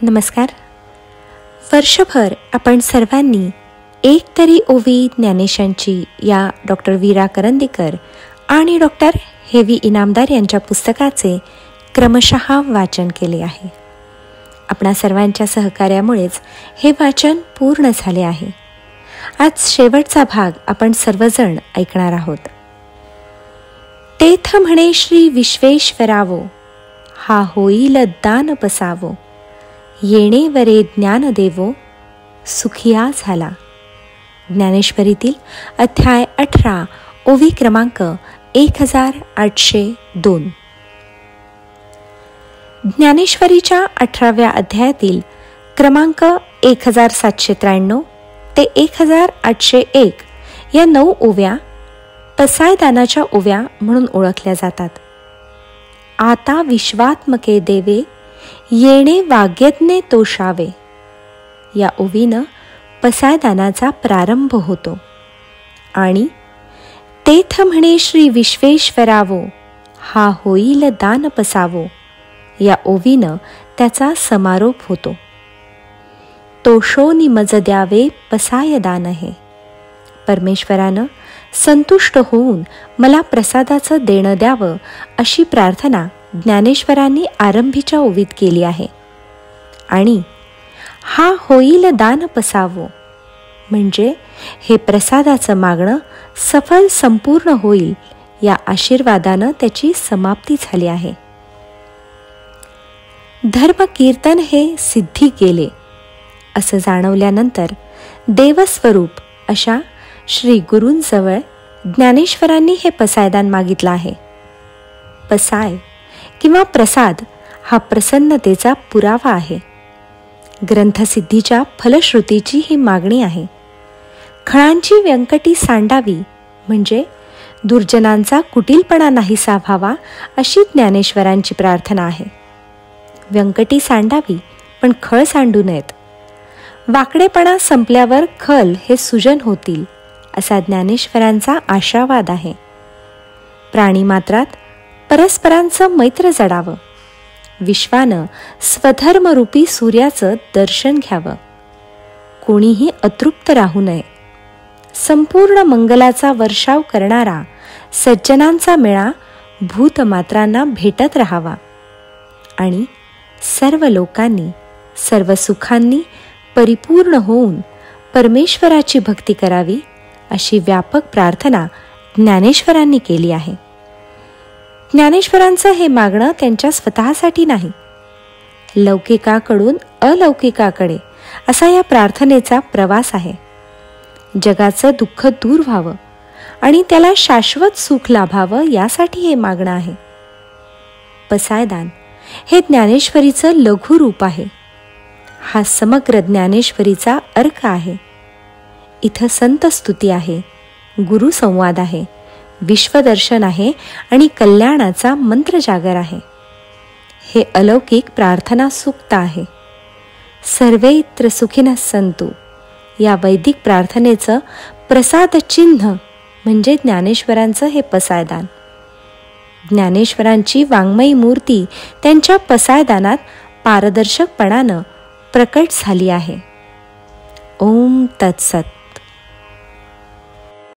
नमस्कार. वर्षभर आपण सर्वांनी एक तरी ओवी ज्ञानेशांची या डॉक्टर वीरा करंदीकर आणि डॉक्टर हेवी इनामदार यांच्या पुस्तकाचे क्रमशः वाचन केले आहे. आपणा सर्वांच्या सहकार्यामुळेच हे वाचन पूर्ण झाले आहे. आज शेवटचा भाग आपण सर्वजण ऐकणार आहोत. तेथ म्हणे श्री विश्वेश्वरावो, हा होईल दान पसावो, येणे वरे ज्ञान देवो, सुखिया झाला. ज्ञानेश्वरीतील अध्याय 18 ओवी क्रमांक 1802. ज्ञानेश्वरीच्या 18व्या अध्यायातील क्रमांक 1793 ते 1801 या 9 ओव्या पसायदानाच्या ओव्या म्हणून ओळखल्या जातात. आता विश्वात्मके देवे, येणे वाग्यज्ञे तोषावे, या ओवीनं पसायदानाचा प्रारंभ होतो आणि तेथ म्हणे श्री विश्वेश्वरावो, हा होईल दान पसावो, या ओवीनं त्याचा समारोप होतो. तोषोनी मज द्यावे पसायदान हे, परमेश्वरानं संतुष्ट होऊन मला प्रसादाचं देणं द्यावं अशी प्रार्थना ज्ञानेश्वरांनी आरंभीच्या ओवीत केली आहे. आणि हा होईल दान पसावो म्हणजे हे प्रसादाचं मागणं सफल संपूर्ण होईल या आशीर्वादानं त्याची समाप्ती झाली आहे. धर्मकीर्तन हे सिद्धी गेले असं जाणवल्यानंतर देवस्वरूप अशा श्री गुरूंजवळ ज्ञानेश्वरांनी हे पसायदान मागितलं आहे. पसाय किंवा प्रसाद हा प्रसन्नतेचा पुरावा आहे. ग्रंथसिद्धीच्या फलश्रुतीची ही मागणी आहे. खळांची व्यंकटी सांडावी म्हणजे दुर्जनांचा कुटिलपणा नाहीसा व्हावा अशी ज्ञानेश्वरांची प्रार्थना आहे. व्यंकटी सांडावी पण खळ सांडू नयेत. वाकडेपणा संपल्यावर खल हे सुजन होतील असा ज्ञानेश्वरांचा आशावाद आहे. प्राणीमात्रात परस्परांचं मैत्र जडावं, विश्वानं स्वधर्मरूपी सूर्याचं दर्शन घ्यावं, कोणीही अतृप्त राहू नये, संपूर्ण मंगलाचा वर्षाव करणारा सज्जनांचा मेळा भूतमात्रांना भेटत राहावा आणि सर्व लोकांनी सर्व सुखांनी परिपूर्ण होऊन परमेश्वराची भक्ती करावी अशी व्यापक प्रार्थना ज्ञानेश्वरांनी केली आहे. ज्ञानेश्वरांचं हे मागणं त्यांच्या स्वतःसाठी नाही, लौकिकाकडून अलौकिकाकडे असा या प्रार्थनेचा प्रवास आहे. जगाचं दुःख दूर व्हावं आणि त्याला शाश्वत सुख लाभावं यासाठी हे मागणं आहे. पसायदान हे ज्ञानेश्वरीचं लघु रूप आहे. हा समग्र ज्ञानेश्वरीचा अर्क आहे. इथं संतस्तुती आहे, गुरुसंवाद आहे, विश्वदर्शन आहे आणि कल्याणाचा मंत्रजागर आहे. हे अलौकिक प्रार्थना सूक्त आहे. सर्वैत्र सुखिनः सन्तु या वैदिक प्रार्थनेचं प्रसाद चिन्ह म्हणजे ज्ञानेश्वरांचं हे पसायदान. ज्ञानेश्वरांची वाङ्मयी मूर्ती त्यांच्या पसायदानात पारदर्शकपणानं प्रकट झाली आहे. ओम तत्सत.